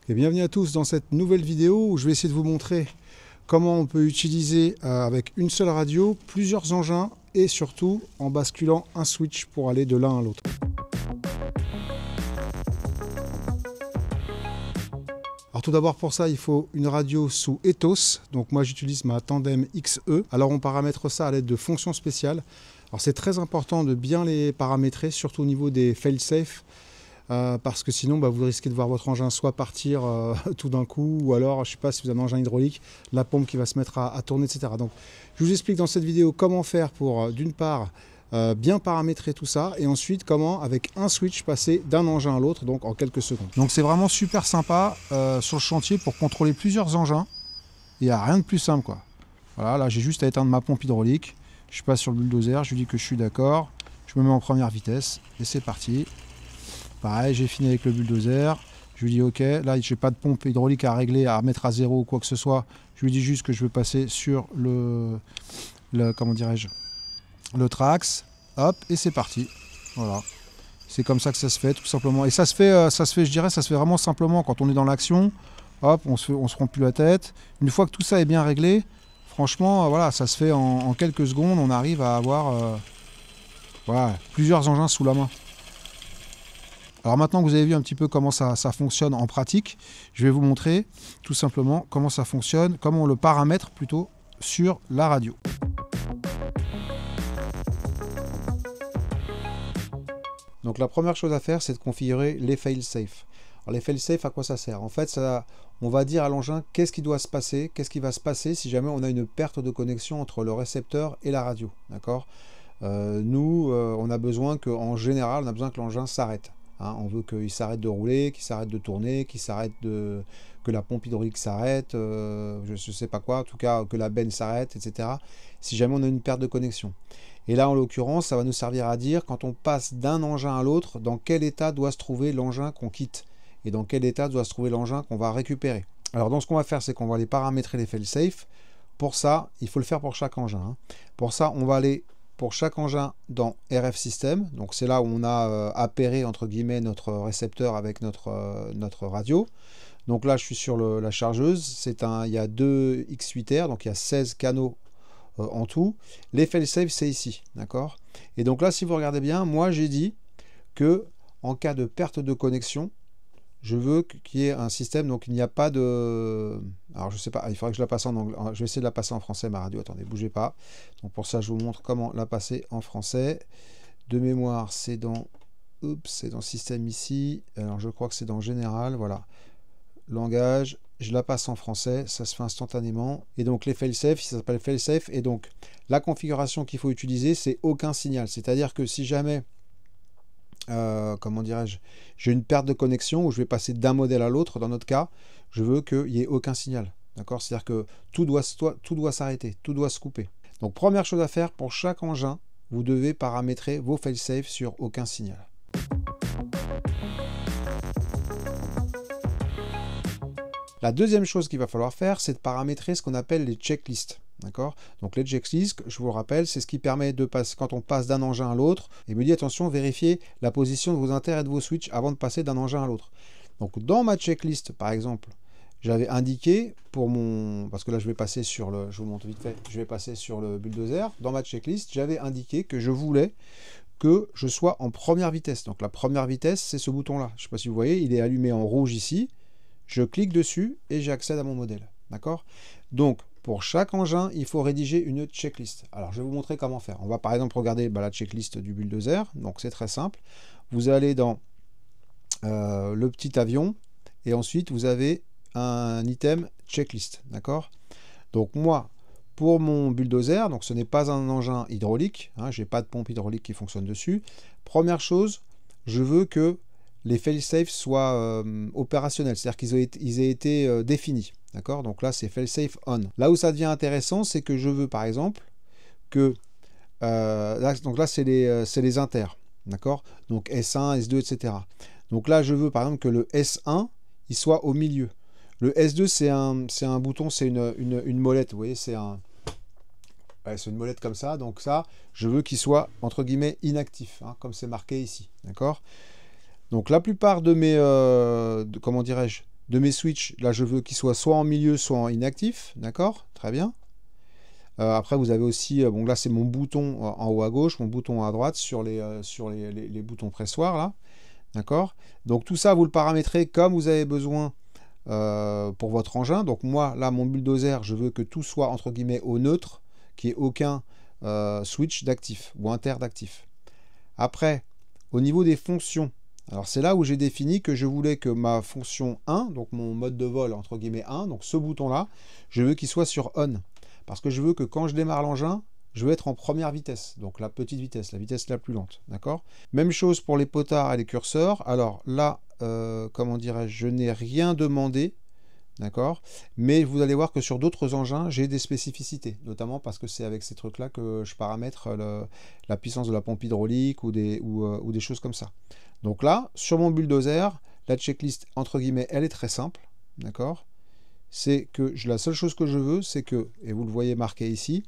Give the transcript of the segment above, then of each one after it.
Et bienvenue à tous dans cette nouvelle vidéo où je vais essayer de vous montrer comment on peut utiliser avec une seule radio plusieurs engins et surtout en basculant un switch pour aller de l'un à l'autre. Alors tout d'abord pour ça il faut une radio sous Ethos, donc moi j'utilise ma Tandem XE. Alors on paramètre ça à l'aide de fonctions spéciales. Alors c'est très important de bien les paramétrer, surtout au niveau des fail-safe. Parce que sinon vous risquez de voir votre engin soit partir tout d'un coup, ou alors je ne sais pas si vous avez un engin hydraulique, la pompe qui va se mettre à tourner, etc. Donc je vous explique dans cette vidéo comment faire pour d'une part bien paramétrer tout ça, et ensuite comment avec un switch passer d'un engin à l'autre, donc en quelques secondes. Donc c'est vraiment super sympa sur le chantier pour contrôler plusieurs engins. Il n'y a rien de plus simple quoi. Voilà, là j'ai juste à éteindre ma pompe hydraulique, je passe sur le bulldozer, je lui dis que je suis d'accord, je me mets en première vitesse et c'est parti. Pareil, j'ai fini avec le bulldozer, je lui dis ok, là j'ai pas de pompe hydraulique à régler, à mettre à zéro ou quoi que ce soit, je lui dis juste que je veux passer sur comment dirais-je, le trax, hop, et c'est parti. Voilà, c'est comme ça que ça se fait tout simplement, et ça se fait, je dirais, ça se fait vraiment simplement quand on est dans l'action, hop, on se prend plus la tête. Une fois que tout ça est bien réglé, franchement, voilà, ça se fait en quelques secondes, on arrive à avoir voilà, plusieurs engins sous la main. Alors maintenant que vous avez vu un petit peu comment ça fonctionne en pratique, je vais vous montrer tout simplement comment ça fonctionne, comment on le paramètre plutôt sur la radio. Donc la première chose à faire, c'est de configurer les fail-safe. Alors les fail-safe, à quoi ça sert? En fait, on va dire à l'engin qu'est-ce qui doit se passer, qu'est-ce qui va se passer si jamais on a une perte de connexion entre le récepteur et la radio. D'accord? Nous, on a besoin qu'en général, on a besoin que l'engin s'arrête. Hein, on veut qu'il s'arrête de rouler, qu'il s'arrête de tourner, que la pompe hydraulique s'arrête, je ne sais pas quoi, en tout cas que la benne s'arrête, etc. Si jamais on a une perte de connexion. Et là, en l'occurrence, ça va nous servir à dire, quand on passe d'un engin à l'autre, dans quel état doit se trouver l'engin qu'on quitte et dans quel état doit se trouver l'engin qu'on va récupérer. Alors, donc, ce qu'on va faire, c'est qu'on va aller paramétrer les fail-safe. Pour ça, il faut le faire pour chaque engin. Hein. Pour ça, on va aller pour chaque engin dans RF System, donc c'est là où on a appairé entre guillemets notre récepteur avec notre radio. Donc là je suis sur la chargeuse, il y a 2 X8R, donc il y a 16 canaux en tout. Les fail-safe c'est ici, d'accord. Et donc là si vous regardez bien, moi j'ai dit que en cas de perte de connexion, je veux qu'il y ait un système, donc il n'y a pas de... Alors je sais pas, il faudrait que je la passe en anglais. Je vais essayer de la passer en français, ma radio. Attendez, bougez pas. Donc pour ça, je vous montre comment la passer en français. De mémoire, c'est dans... Oups, c'est dans système ici. Alors je crois que c'est dans général, voilà. Langage, je la passe en français, ça se fait instantanément. Et donc les fail-safe, ça s'appelle fail-safe. Et donc la configuration qu'il faut utiliser, c'est aucun signal. C'est-à-dire que si jamais... comment dirais-je, j'ai une perte de connexion où je vais passer d'un modèle à l'autre, dans notre cas, je veux qu'il n'y ait aucun signal. D'accord? C'est-à-dire que tout doit s'arrêter, tout doit se couper. Donc première chose à faire, pour chaque engin, vous devez paramétrer vos fail-safe sur aucun signal. La deuxième chose qu'il va falloir faire, c'est de paramétrer ce qu'on appelle les checklists. D'accord? Donc les checklists, je vous le rappelle, c'est ce qui permet de passer, quand on passe d'un engin à l'autre, et me dit attention, vérifiez la position de vos inter et de vos switches avant de passer d'un engin à l'autre. Donc dans ma checklist, par exemple, j'avais indiqué pour mon... Parce que là je vais passer sur le... Je vous montre vite fait, je vais passer sur le bulldozer. Dans ma checklist, j'avais indiqué que je voulais que je sois en première vitesse. Donc la première vitesse, c'est ce bouton-là. Je ne sais pas si vous voyez, il est allumé en rouge ici. Je clique dessus et j'accède à mon modèle. D'accord? Donc, pour chaque engin, il faut rédiger une checklist. Alors, je vais vous montrer comment faire. On va par exemple regarder la checklist du bulldozer. Donc, c'est très simple. Vous allez dans le petit avion et ensuite, vous avez un item checklist. D'accord? Donc, moi, pour mon bulldozer, donc ce n'est pas un engin hydraulique. Hein, je n'ai pas de pompe hydraulique qui fonctionne dessus. Première chose, je veux que les fail-safe soient opérationnels, c'est-à-dire qu'ils aient été définis. D'accord? Donc là, c'est fail-safe on. Là où ça devient intéressant, c'est que je veux, par exemple, que... donc là, c'est les inters. D'accord? Donc S1, S2, etc. Donc là, je veux, par exemple, que le S1, il soit au milieu. Le S2, c'est un bouton, c'est une molette. Vous voyez, c'est une molette comme ça. Donc ça, je veux qu'il soit, entre guillemets, inactif, hein, comme c'est marqué ici. D'accord? Donc la plupart de mes, comment dirais-je, de mes switches, là je veux qu'ils soient soit en milieu, soit en inactif, d'accord? Très bien. Après vous avez aussi, bon là c'est mon bouton en haut à gauche, mon bouton à droite sur les boutons pressoirs là, d'accord? Donc tout ça vous le paramétrez comme vous avez besoin pour votre engin. Donc moi là mon bulldozer, je veux que tout soit entre guillemets au neutre, qu'il n'y ait aucun switch d'actif ou inter d'actif. Après, au niveau des fonctions, alors c'est là où j'ai défini que je voulais que ma fonction 1, donc mon mode de vol entre guillemets 1, donc ce bouton-là, je veux qu'il soit sur on. Parce que je veux que quand je démarre l'engin, je veux être en première vitesse, donc la petite vitesse, la vitesse la plus lente, d'accord? Même chose pour les potards et les curseurs. Alors là, comment dirais-je, je n'ai rien demandé, d'accord? Mais vous allez voir que sur d'autres engins, j'ai des spécificités, notamment parce que c'est avec ces trucs-là que je paramètre la puissance de la pompe hydraulique ou des choses comme ça. Donc là, sur mon bulldozer, la checklist, entre guillemets, elle est très simple, d'accord? C'est que la seule chose que je veux, c'est que, et vous le voyez marqué ici,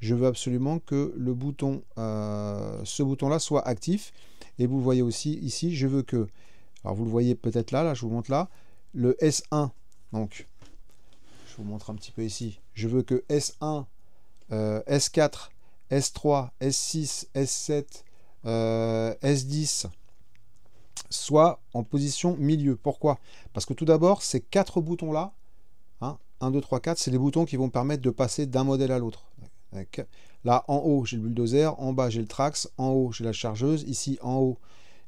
je veux absolument que le bouton, ce bouton-là soit actif. Et vous le voyez aussi ici, je veux que, alors vous le voyez peut-être là, je vous montre là, le S1, donc, je vous montre un petit peu ici, je veux que S1, S4, S3, S6, S7, S10 soit en position milieu. Pourquoi? Parce que tout d'abord, ces 4 boutons-là, 1, 2, 3, 4, c'est les boutons qui vont permettre de passer d'un modèle à l'autre. Là, en haut, j'ai le bulldozer, en bas, j'ai le trax, en haut, j'ai la chargeuse, ici, en haut,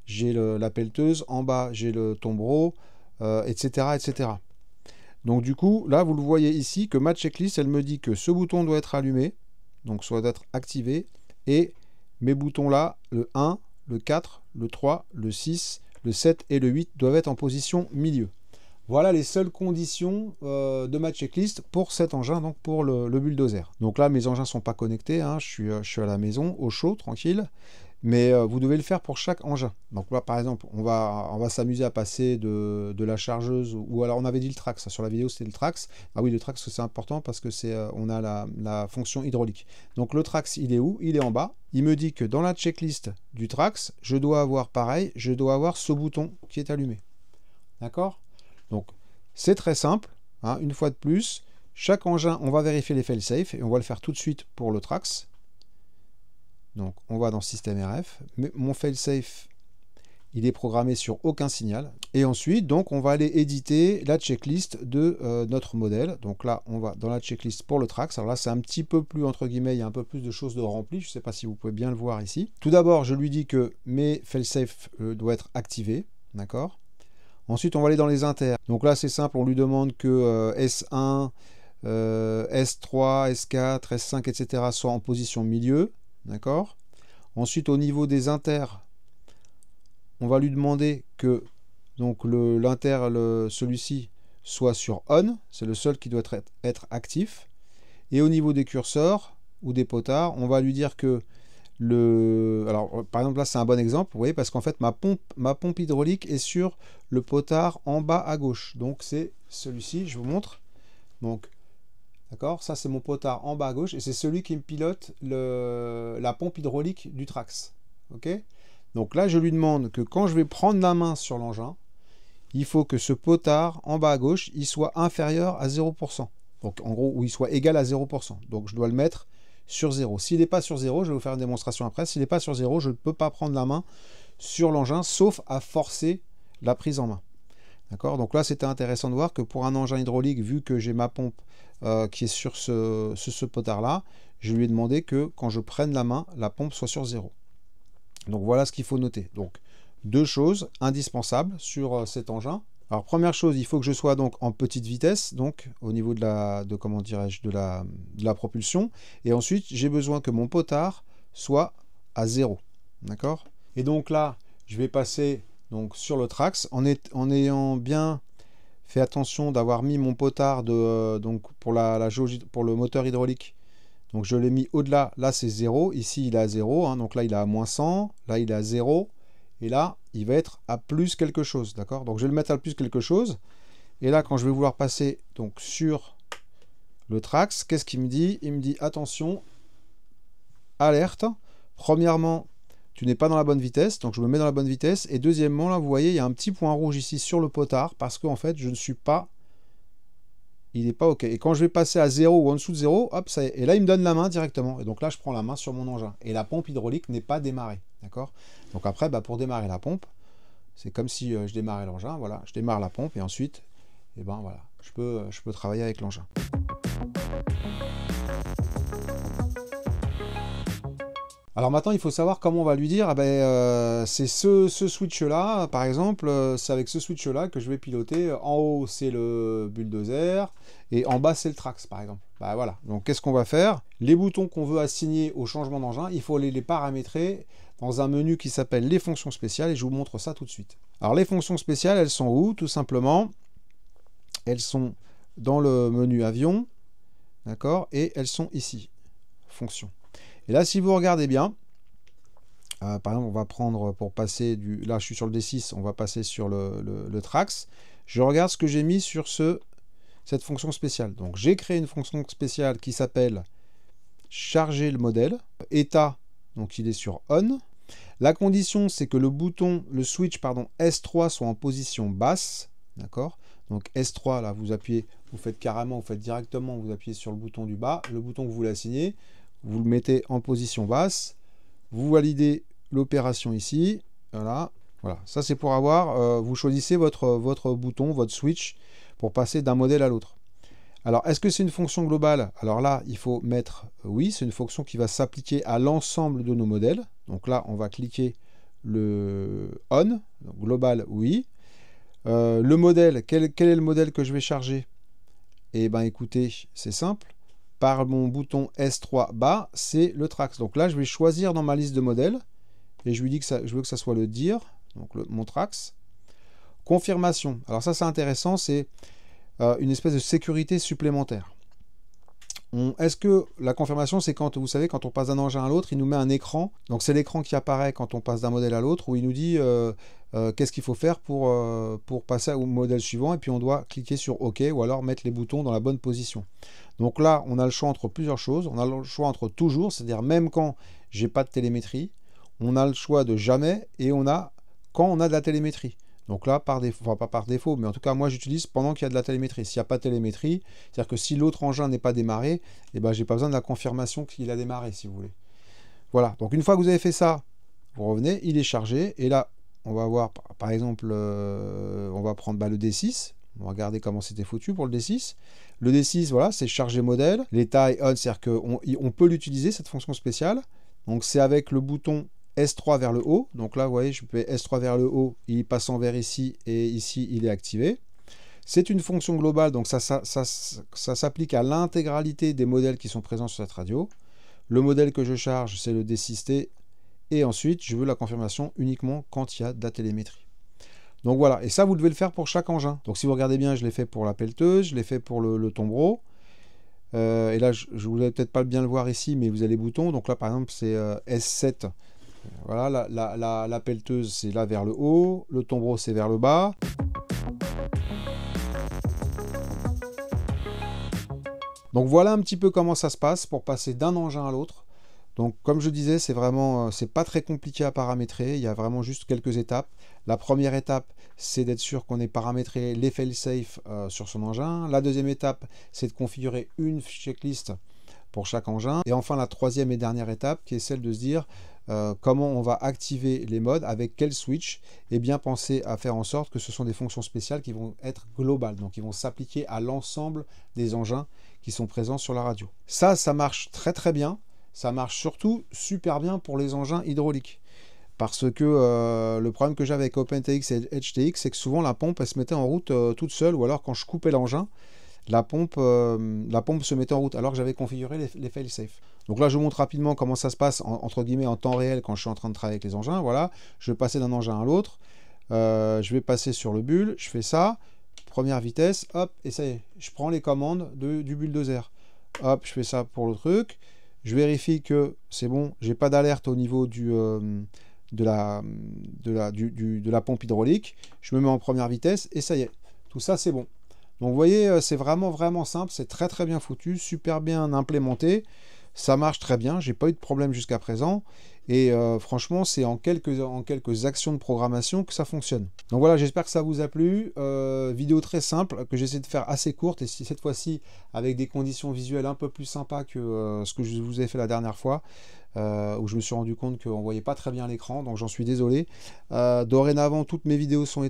j'ai la pelleteuse, en bas, j'ai le tombereau, etc., etc. Donc, du coup, là, vous le voyez ici, que ma checklist, elle me dit que ce bouton doit être allumé, donc soit d'être activé, et mes boutons là, le 1, le 4, le 3, le 6, le 7 et le 8 doivent être en position milieu. Voilà les seules conditions de ma checklist pour cet engin, donc pour le bulldozer. Donc là, mes engins ne sont pas connectés, hein, je suis à la maison, au chaud, tranquille. Mais vous devez le faire pour chaque engin. Donc là, par exemple, on va s'amuser à passer de la chargeuse, ou alors on avait dit le trax, sur la vidéo c'était le trax. Ah oui, le trax c'est important parce que on a la fonction hydraulique. Donc le trax, il est où? Il est en bas. Il me dit que dans la checklist du trax, je dois avoir pareil, je dois avoir ce bouton qui est allumé. D'accord? Donc c'est très simple, hein, une fois de plus, chaque engin, on va vérifier les fail-safe et on va le faire tout de suite pour le trax. Donc on va dans système RF, mais mon fail-safe, il est programmé sur aucun signal. Et ensuite, donc on va aller éditer la checklist de notre modèle. Donc là, on va dans la checklist pour le trax. Alors là, c'est un petit peu plus, entre guillemets, il y a un peu plus de choses de rempli. Je ne sais pas si vous pouvez bien le voir ici. Tout d'abord, je lui dis que mes fail-safe doivent être activés, d'accord? Ensuite, on va aller dans les inters. Donc là, c'est simple, on lui demande que S1, S3, S4, S5, etc. soient en position milieu. D'accord? Ensuite, au niveau des inters, on va lui demander que donc celui-ci soit sur on. C'est le seul qui doit être actif. Et au niveau des curseurs ou des potards, on va lui dire que alors par exemple là c'est un bon exemple, vous voyez, parce qu'en fait ma pompe hydraulique est sur le potard en bas à gauche, donc c'est celui-ci, je vous montre. Donc d'accord, ça c'est mon potard en bas à gauche et c'est celui qui me pilote la pompe hydraulique du trax. Ok, donc là je lui demande que quand je vais prendre la main sur l'engin, il faut que ce potard en bas à gauche il soit inférieur à 0%, donc en gros, où il soit égal à 0%, donc je dois le mettre sur 0. S'il n'est pas sur 0, je vais vous faire une démonstration après. S'il n'est pas sur 0, je ne peux pas prendre la main sur l'engin, sauf à forcer la prise en main. D'accord? Donc là, c'était intéressant de voir que pour un engin hydraulique, vu que j'ai ma pompe qui est sur ce potard-là, je lui ai demandé que quand je prenne la main, la pompe soit sur 0. Donc voilà ce qu'il faut noter. Donc deux choses indispensables sur cet engin. Alors première chose, il faut que je sois donc en petite vitesse, donc au niveau de la propulsion. Et ensuite, j'ai besoin que mon potard soit à 0. D'accord? Et donc là, je vais passer donc sur le trax en ayant bien fait attention d'avoir mis mon potard donc pour le moteur hydraulique. Donc je l'ai mis au-delà, là c'est 0, ici il est à 0, hein, donc là il est à moins 100, là il est à 0. Et là, il va être à plus quelque chose, d'accord? Donc je vais le mettre à plus quelque chose. Et là, quand je vais vouloir passer donc sur le trax, qu'est-ce qu'il me dit? Il me dit attention, alerte. Premièrement, tu n'es pas dans la bonne vitesse, donc je me mets dans la bonne vitesse. Et deuxièmement, là, vous voyez, il y a un petit point rouge ici sur le potard, parce qu'en fait, je ne suis pas... Il n'est pas OK. Et quand je vais passer à 0 ou en dessous de 0, hop, ça y est. Et là, il me donne la main directement. Et donc là, je prends la main sur mon engin. Et la pompe hydraulique n'est pas démarrée. D'accord? Donc après, bah, pour démarrer la pompe, c'est comme si je démarrais l'engin. Voilà, je démarre la pompe et ensuite, eh ben, voilà, je peux travailler avec l'engin. Alors maintenant, il faut savoir comment on va lui dire, c'est ce switch-là, par exemple, c'est avec ce switch-là que je vais piloter. En haut, c'est le bulldozer, et en bas, c'est le Trax, par exemple. Bah voilà, donc qu'est-ce qu'on va faire? Les boutons qu'on veut assigner au changement d'engin, il faut aller les paramétrer dans un menu qui s'appelle les fonctions spéciales, et je vous montre ça tout de suite. Alors les fonctions spéciales, elles sont où? Tout simplement, elles sont dans le menu avion, d'accord? Et elles sont ici, fonctions. Et là, si vous regardez bien, par exemple, on va prendre pour passer du... Là, je suis sur le D6, on va passer sur le Trax. Je regarde ce que j'ai mis sur cette fonction spéciale. Donc, j'ai créé une fonction spéciale qui s'appelle charger le modèle. État, donc il est sur on. La condition, c'est que le switch, S3 soit en position basse. D'accord? Donc S3, là, vous appuyez, vous faites directement, vous appuyez sur le bouton du bas, le bouton que vous voulez assigner. Vous le mettez en position basse, vous validez l'opération ici, voilà, ça c'est pour avoir, vous choisissez votre bouton, votre switch, pour passer d'un modèle à l'autre. Alors, est-ce que c'est une fonction globale? Alors là, il faut mettre oui, c'est une fonction qui va s'appliquer à l'ensemble de nos modèles, donc là, on va cliquer le on, donc global, oui. Le modèle, quel est le modèle que je vais charger? Eh bien, écoutez, c'est simple. Par mon bouton S3 bas, c'est le Trax. Donc là, je vais choisir dans ma liste de modèles, et je lui dis que je veux que ça soit le DIR, donc mon Trax. Confirmation. Alors ça, c'est intéressant, c'est une espèce de sécurité supplémentaire. Est-ce que la confirmation, c'est quand, vous savez, quand on passe d'un engin à l'autre, il nous met un écran. Donc c'est l'écran qui apparaît quand on passe d'un modèle à l'autre, où il nous dit qu'est-ce qu'il faut faire pour passer au modèle suivant, et puis on doit cliquer sur OK, ou alors mettre les boutons dans la bonne position. Donc là, on a le choix entre plusieurs choses. On a le choix entre toujours, c'est-à-dire même quand j'ai pas de télémétrie. On a le choix de jamais, et on a quand on a de la télémétrie. Donc là, par défaut, enfin pas par défaut, mais en tout cas, moi j'utilise pendant qu'il y a de la télémétrie. S'il n'y a pas de télémétrie, c'est-à-dire que si l'autre engin n'est pas démarré, eh ben, j'ai pas besoin de la confirmation qu'il a démarré, si vous voulez. Voilà, donc une fois que vous avez fait ça, vous revenez, il est chargé, et là, on va voir, par exemple, on va prendre le D6, on va regarder comment c'était foutu pour le D6. Le D6, voilà, c'est charger modèle, l'état est on, c'est-à-dire qu'on peut l'utiliser, cette fonction spéciale, donc c'est avec le bouton S3 vers le haut, donc là vous voyez je peux S3 vers le haut, il passe en vert ici, et ici il est activé. C'est une fonction globale, donc ça s'applique à l'intégralité des modèles qui sont présents sur cette radio. Le modèle que je charge, c'est le D6T, et ensuite je veux la confirmation uniquement quand il y a de la télémétrie. Donc voilà, et ça vous devez le faire pour chaque engin. Donc si vous regardez bien, je l'ai fait pour la pelleteuse, je l'ai fait pour le tombereau. Et là je ne voulais peut-être pas bien le voir ici, mais vous avez les boutons. Donc là par exemple c'est S7. Voilà, la pelleteuse c'est là vers le haut, le tombereau c'est vers le bas. Donc voilà un petit peu comment ça se passe pour passer d'un engin à l'autre. Donc comme je disais, c'est pas très compliqué à paramétrer, il y a vraiment juste quelques étapes. La première étape, c'est d'être sûr qu'on ait paramétré les fail-safe sur son engin. La deuxième étape, c'est de configurer une checklist pour chaque engin. Et enfin la troisième et dernière étape, qui est celle de se dire comment on va activer les modes, avec quel switch, et bien penser à faire en sorte que ce sont des fonctions spéciales qui vont être globales, donc qui vont s'appliquer à l'ensemble des engins qui sont présents sur la radio. Ça marche très très bien, ça marche surtout super bien pour les engins hydrauliques. Parce que le problème que j'avais avec OpenTX et HTX, c'est que souvent la pompe elle se mettait en route toute seule, ou alors quand je coupais l'engin, la pompe se mettait en route alors que j'avais configuré les fail-safe. Donc là je vous montre rapidement comment ça se passe entre guillemets en temps réel quand je suis en train de travailler avec les engins. Voilà, je vais passer d'un engin à l'autre, je vais passer sur le bull, je fais ça, première vitesse, hop, et ça y est, je prends les commandes du bulldozer. Hop, je fais ça pour le truc, je vérifie que c'est bon, j'ai pas d'alerte au niveau de la pompe hydraulique, je me mets en première vitesse et ça y est, tout ça c'est bon. Donc vous voyez, c'est vraiment simple, c'est très bien foutu, super bien implémenté, ça marche très bien, j'ai pas eu de problème jusqu'à présent, Et franchement, c'est en quelques actions de programmation que ça fonctionne. Donc voilà, j'espère que ça vous a plu. Vidéo très simple, que j'essaie de faire assez courte, et cette fois-ci avec des conditions visuelles un peu plus sympas que ce que je vous ai fait la dernière fois, où je me suis rendu compte qu'on ne voyait pas très bien l'écran, donc j'en suis désolé. Dorénavant, toutes mes vidéos sont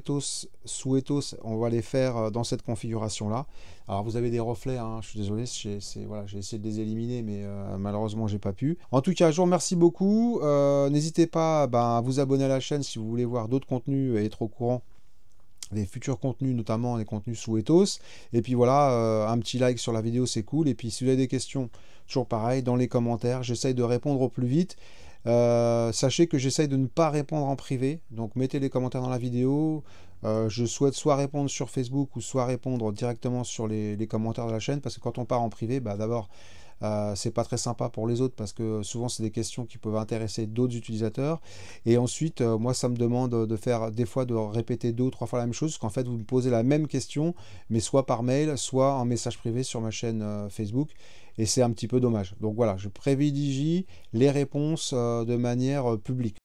sous Ethos, on va les faire dans cette configuration-là. Alors vous avez des reflets, hein, je suis désolé, voilà, j'ai essayé de les éliminer, mais malheureusement j'ai pas pu. En tout cas, je vous remercie beaucoup. N'hésitez pas à vous abonner à la chaîne si vous voulez voir d'autres contenus et être au courant des futurs contenus, notamment les contenus sous Ethos. Et puis voilà, un petit like sur la vidéo, c'est cool. Et puis si vous avez des questions, toujours pareil, dans les commentaires, j'essaye de répondre au plus vite. Sachez que j'essaye de ne pas répondre en privé, donc mettez les commentaires dans la vidéo. Je souhaite soit répondre sur Facebook ou soit répondre directement sur les commentaires de la chaîne, parce que quand on part en privé, d'abord c'est pas très sympa pour les autres, parce que souvent c'est des questions qui peuvent intéresser d'autres utilisateurs, et ensuite moi ça me demande de faire des fois de répéter 2 ou 3 fois la même chose, parce qu'en fait vous me posez la même question mais soit par mail, soit en message privé sur ma chaîne Facebook, et c'est un petit peu dommage. Donc voilà, je privilégie les réponses de manière publique.